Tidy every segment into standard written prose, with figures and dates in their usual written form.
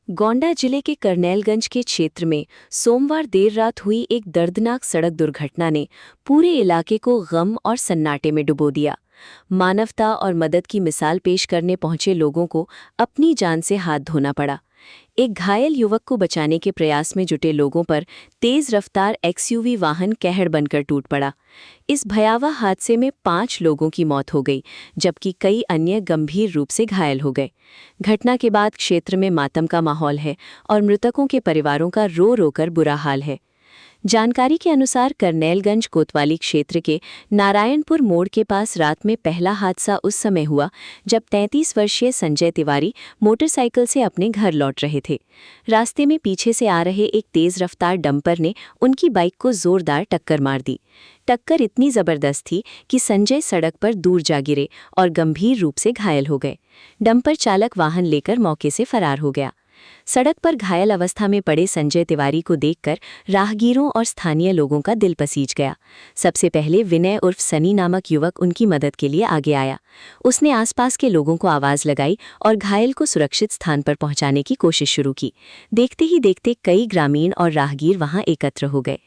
गोंडा जिले के करनैलगंज के क्षेत्र में सोमवार देर रात हुई एक दर्दनाक सड़क दुर्घटना ने पूरे इलाके को गम और सन्नाटे में डुबो दिया। मानवता और मदद की मिसाल पेश करने पहुंचे लोगों को अपनी जान से हाथ धोना पड़ा। एक घायल युवक को बचाने के प्रयास में जुटे लोगों पर तेज रफ्तार एक्सयूवी वाहन कहर बनकर टूट पड़ा। इस भयावह हादसे में 5 लोगों की मौत हो गई, जबकि कई अन्य गंभीर रूप से घायल हो गए। घटना के बाद क्षेत्र में मातम का माहौल है और मृतकों के परिवारों का रो रो कर बुरा हाल है। जानकारी के अनुसार करनैलगंज कोतवाली क्षेत्र के नारायणपुर मोड़ के पास रात में पहला हादसा उस समय हुआ जब 33 वर्षीय संजय तिवारी मोटरसाइकिल से अपने घर लौट रहे थे। रास्ते में पीछे से आ रहे एक तेज रफ्तार डंपर ने उनकी बाइक को जोरदार टक्कर मार दी। टक्कर इतनी जबरदस्त थी कि संजय सड़क पर दूर जा गिरे और गंभीर रूप से घायल हो गए। डंपर चालक वाहन लेकर मौके से फरार हो गया। सड़क पर घायल अवस्था में पड़े संजय तिवारी को देखकर राहगीरों और स्थानीय लोगों का दिल पसीज गया। सबसे पहले विनय उर्फ सनी नामक युवक उनकी मदद के लिए आगे आया। उसने आसपास के लोगों को आवाज लगाई और घायल को सुरक्षित स्थान पर पहुंचाने की कोशिश शुरू की। देखते ही देखते कई ग्रामीण और राहगीर वहां एकत्र हो गए।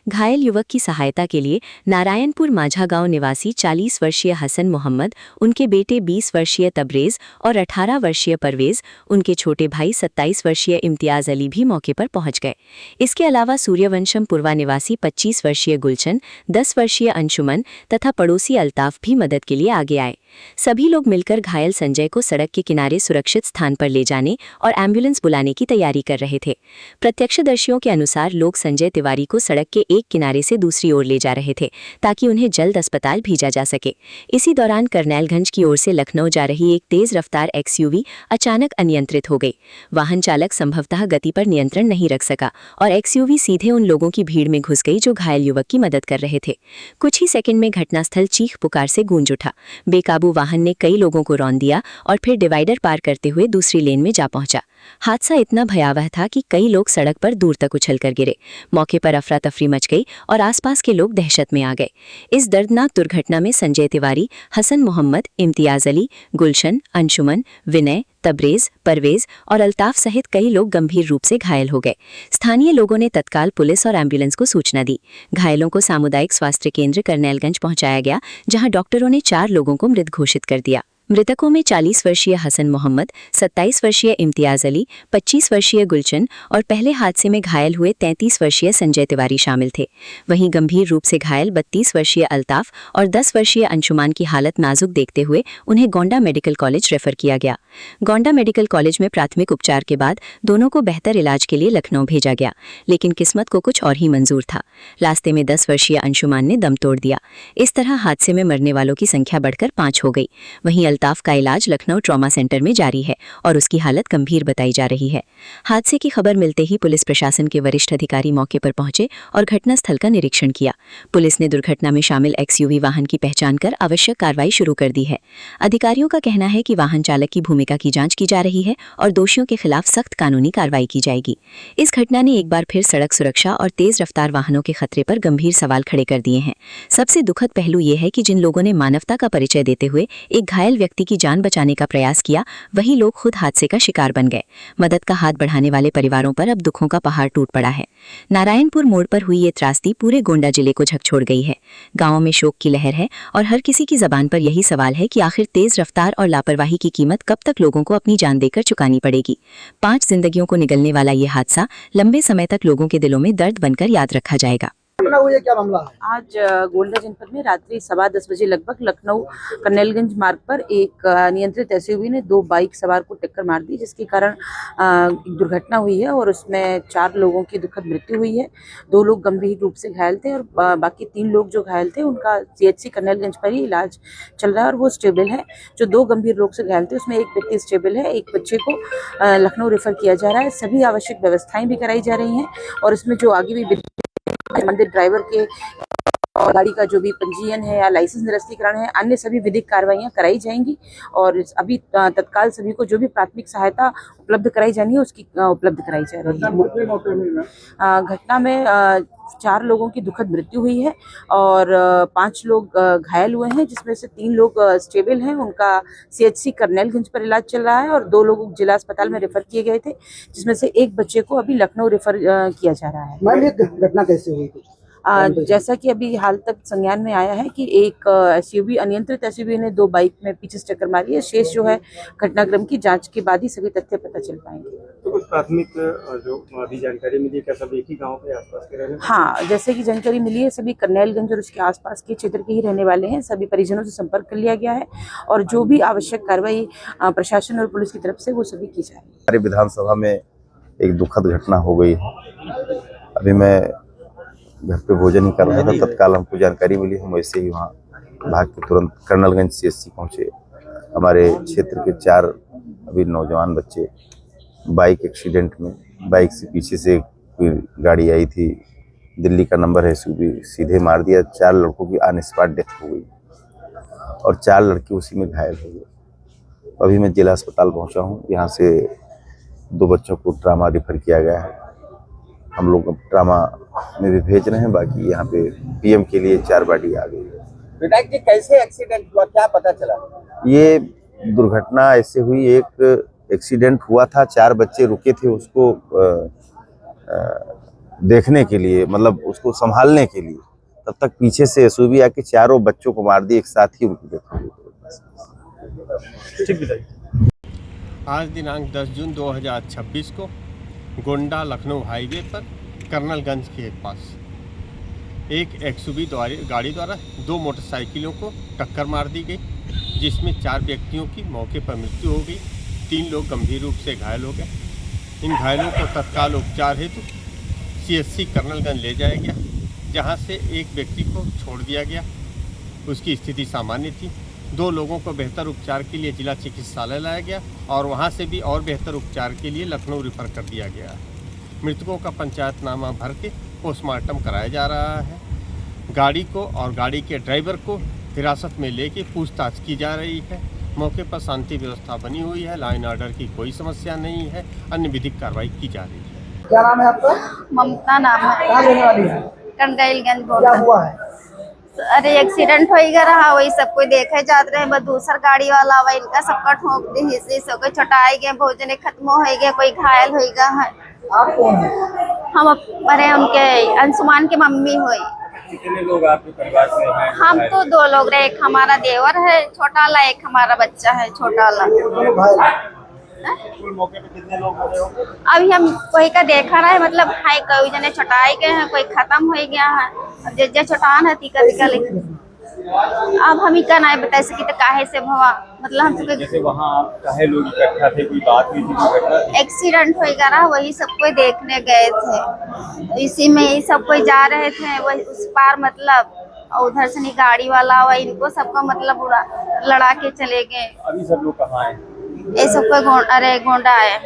घायल युवक की सहायता के लिए नारायणपुर माझा गांव निवासी 40 वर्षीय हसन मोहम्मद, उनके बेटे 20 वर्षीय तबरेज और 18 वर्षीय परवेज, उनके छोटे भाई 27 वर्षीय इम्तियाज अली भी मौके पर पहुंच गए। इसके अलावा सूर्यवंशम पुरवा निवासी 25 वर्षीय गुलशन, 10 वर्षीय अंशुमन तथा पड़ोसी अल्ताफ भी मदद के लिए आगे आए। सभी लोग मिलकर घायल संजय को सड़क के किनारे सुरक्षित स्थान पर ले जाने और एम्बुलेंस बुलाने की तैयारी कर रहे थे। प्रत्यक्षदर्शियों के अनुसार लोग संजय तिवारी को सड़क के एक किनारे से दूसरी ओर ले जा रहे थे ताकि उन्हें जल्द अस्पताल भेजा जा सके। इसी दौरान करनैलगंज की ओर से लखनऊ जा रही एक तेज रफ्तार एक्सयूवी अचानक अनियंत्रित हो गई। वाहन चालक संभवतः गति पर नियंत्रण नहीं रख सका और एक्सयूवी सीधे उन लोगों की भीड़ में घुस गई जो घायल युवक की मदद कर रहे थे। कुछ ही सेकंड में घटनास्थल चीख पुकार से गूंज उठा। बेकाबू वाहन ने कई लोगों को रौंद दिया और फिर डिवाइडर पार करते हुए दूसरी लेन में जा पहुंचा। हादसा इतना भयावह था कि कई लोग सड़क पर दूर तक उछलकर गिरे। मौके पर अफरा तफरी मच गई और आसपास के लोग दहशत में आ गए। इस दर्दनाक दुर्घटना में संजय तिवारी, हसन मोहम्मद, इम्तियाज अली, गुलशन, अंशुमन, विनय, तबरेज, परवेज और अल्ताफ सहित कई लोग गंभीर रूप से घायल हो गए। स्थानीय लोगों ने तत्काल पुलिस और एम्बुलेंस को सूचना दी। घायलों को सामुदायिक स्वास्थ्य केंद्र करनैलगंज पहुंचाया गया, जहां डॉक्टरों ने 4 लोगों को मृत घोषित कर दिया। मृतकों में 40 वर्षीय हसन मोहम्मद, 27 वर्षीय इम्तियाज अली, 25 वर्षीय गुलशन और पहले हादसे में घायल हुए 33 वर्षीय संजय तिवारी शामिल थे। वहीं गंभीर रूप से घायल 32 वर्षीय अल्ताफ और 10 वर्षीय अंशुमान की हालत नाजुक देखते हुए उन्हें गोंडा मेडिकल कॉलेज रेफर किया गया। गोंडा मेडिकल कॉलेज में प्राथमिक उपचार के बाद दोनों को बेहतर इलाज के लिए लखनऊ भेजा गया, लेकिन किस्मत को कुछ और ही मंजूर था। रास्ते में 10 वर्षीय अंशुमान ने दम तोड़ दिया। इस तरह हादसे में मरने वालों की संख्या बढ़कर 5 हो गई। वहीं अल्ताफ का इलाज लखनऊ ट्रॉमा सेंटर में जारी है और उसकी हालत गंभीर बताई जा रही है। हादसे की खबर मिलते ही पुलिस प्रशासन के वरिष्ठ अधिकारी मौके पर पहुंचे और घटनास्थल का निरीक्षण किया। पुलिस ने दुर्घटना में शामिल एक्सयूवी वाहन की पहचान कर आवश्यक कार्रवाई शुरू कर दी है। अधिकारियों का कहना है कि वाहन चालक की भूमिका की जांच की जा रही है और दोषियों के खिलाफ सख्त कानूनी कार्रवाई की जाएगी। इस घटना ने एक बार फिर सड़क सुरक्षा और तेज रफ्तार वाहनों के खतरे पर गंभीर सवाल खड़े कर दिए हैं। सबसे दुखद पहलू यह है कि जिन लोगों ने मानवता का परिचय देते हुए एक घायल व्यक्ति की जान बचाने का प्रयास किया, वही लोग खुद हादसे का शिकार बन गए। मदद का हाथ बढ़ाने वाले परिवारों पर अब दुखों का पहाड़ टूट पड़ा है। नारायणपुर मोड़ पर हुई ये त्रासदी पूरे गोंडा जिले को झकझोर गई है। गांवों में शोक की लहर है और हर किसी की जबान पर यही सवाल है कि आखिर तेज रफ्तार और लापरवाही की कीमत कब तक लोगों को अपनी जान देकर चुकानी पड़ेगी। 5 जिंदगियों को निगलने वाला ये हादसा लंबे समय तक लोगों के दिलों में दर्द बनकर याद रखा जाएगा। क्या मामला है? आज गोंडा जनपद में रात्रि 10:15 बजे लगभग लखनऊ करनैलगंज मार्ग पर एक नियंत्रित एसयूवी ने 2 बाइक सवार को टक्कर मार दी, जिसके कारण एक दुर्घटना हुई है और उसमें 4 लोगों की दुखद मृत्यु हुई है। 2 लोग गंभीर रूप से घायल थे और बाकी 3 लोग जो घायल थे उनका सीएचसी करनैलगंज पर ही इलाज चल रहा है और वो स्टेबल है। जो 2 गंभीर रोग से घायल थे उसमें एक व्यक्ति स्टेबल है, एक बच्चे को लखनऊ रेफर किया जा रहा है। सभी आवश्यक व्यवस्थाएं भी कराई जा रही हैं और इसमें जो आगे भी मंदिर ड्राइवर के और गाड़ी का जो भी पंजीयन है या लाइसेंस निरस्तीकरण है, अन्य सभी विधिक कार्रवाइयां कराई जाएंगी। और अभी तत्काल सभी को जो भी प्राथमिक सहायता उपलब्ध कराई जानी है उसकी उपलब्ध कराई जा रही है। घटना में 4 लोगों की दुखद मृत्यु हुई है और 5 लोग घायल हुए हैं, जिसमें से 3 लोग स्टेबल हैं, उनका CHC करनेलगंज पर इलाज चल रहा है और 2 लोग जिला अस्पताल में रेफर किए गए थे, जिसमें से एक बच्चे को अभी लखनऊ रेफर किया जा रहा है। मैम, ये घटना कैसे हुई थी? जैसा कि अभी हाल तक संज्ञान में आया है कि एक SUV अनियंत्रित SUV ने 2 बाइक में पीछे से टक्कर मारी है। शेष जो है घटनाक्रम की जांच के बाद ही सभी तथ्य पता चल पाएंगे। तो कुछ प्राथमिक जो अभी जानकारी मिली है, क्या सब एक ही गांव के आसपास के रहने? हाँ, जैसे कि जानकारी मिली है सभी करनेलगंज और उसके आसपास के क्षेत्र के ही रहने वाले हैं। सभी परिजनों से संपर्क कर लिया गया है और जो भी आवश्यक कार्रवाई प्रशासन और पुलिस की तरफ से वो सभी की जा रही है। हमारी विधानसभा में एक दुखद घटना हो गई है। अभी मैं घर पे भोजन ही कर रहा था, तत्काल हमको जानकारी मिली, हम वैसे ही वहाँ भाग के तुरंत कर्नलगंज CHC पहुँचे। हमारे क्षेत्र के 4 अभी नौजवान बच्चे बाइक एक्सीडेंट में, बाइक से पीछे से कोई गाड़ी आई थी, दिल्ली का नंबर है, SUV सीधे मार दिया। 4 लड़कों की ऑन स्पॉट डेथ हो गई और 4 लड़के उसी में घायल हो गए। अभी मैं जिला अस्पताल पहुँचा हूँ, यहाँ से 2 बच्चों को ट्रामा रेफर किया गया है। हम लोग अब ट्रामा में भी भेज रहे हैं, बाकी यहाँ पे PM के लिए 4 बॉडी आ गई है। विधायक जी, कैसे एक्सीडेंट हुआ, क्या पता चला? ये दुर्घटना ऐसे हुई, एक एक्सीडेंट हुआ था, 4 बच्चे रुके थे उसको देखने के लिए, मतलब उसको संभालने के लिए। तब तक पीछे से SUV आके चारों बच्चों को मार दी, एक साथ ही उनकी डेथ हो गई। ठीक बताइए। आज दिनांक 10 जून 2026 को गोंडा लखनऊ हाईवे पर कर्नलगंज के पास एक SUV गाड़ी द्वारा 2 मोटरसाइकिलों को टक्कर मार दी गई, जिसमें 4 व्यक्तियों की मौके पर मृत्यु हो गई। 3 लोग गंभीर रूप से घायल हो गए। इन घायलों को तत्काल उपचार हेतु CHC कर्नलगंज ले जाया गया, जहां से एक व्यक्ति को छोड़ दिया गया, उसकी स्थिति सामान्य थी। 2 लोगों को बेहतर उपचार के लिए जिला चिकित्सालय लाया गया और वहां से भी और बेहतर उपचार के लिए लखनऊ रेफर कर दिया गया है। मृतकों का पंचायतनामा भर के पोस्टमार्टम कराया जा रहा है। गाड़ी को और गाड़ी के ड्राइवर को हिरासत में लेके पूछताछ की जा रही है। मौके पर शांति व्यवस्था बनी हुई है, लाइन ऑर्डर की कोई समस्या नहीं है, अन्य विधिक कार्रवाई की जा रही है। क्या नाम है आपका? ममता नाम है। कहाँ रहने वाली है? करनेलगंज क्या बोल। हुआ है? अरे एक्सीडेंट हो गया रहा, वही सब कोई देखे जाते रहे, बस दूसर गाड़ी वाला वही इनका सबका ठोक दी, हिस्से सब कोई छटाई गए, भोजन खत्म हो गया, कोई घायल हो गया है। आप कौन है? हम अरे उनके अंशुमान की मम्मी हुई। कितने लोग आपके परिवार से हैं? हम तो 2 लोग रहे, एक हमारा देवर है छोटा वाला, एक हमारा बच्चा है छोटा वाला। दोनों भाई? कुल मौके पे कितने लोग हो गए होंगे? अभी हम कोई का देखा रहा है, मतलब हाई कोई जने छटाई गए हैं, कोई खत्म हो गया है। अब जे छटान है तीका अब हम ही का नहीं बता सकी तो काहे से भवा, मतलब हम तो जैसे वहाँ काहे लोग इकट्ठा थे, कोई बात हुई थी, कोई घटना थी? एक्सीडेंट हो गया, वही सब कोई देखने गए थे, इसी में ही सब कोई जा रहे थे वही उस पार, मतलब उधर से नहीं गाड़ी वाला हुआ, इनको सबको मतलब लड़ा के चले गए। अभी सब लोग कहाँ हैं? ये सब कोई गोंडा आए।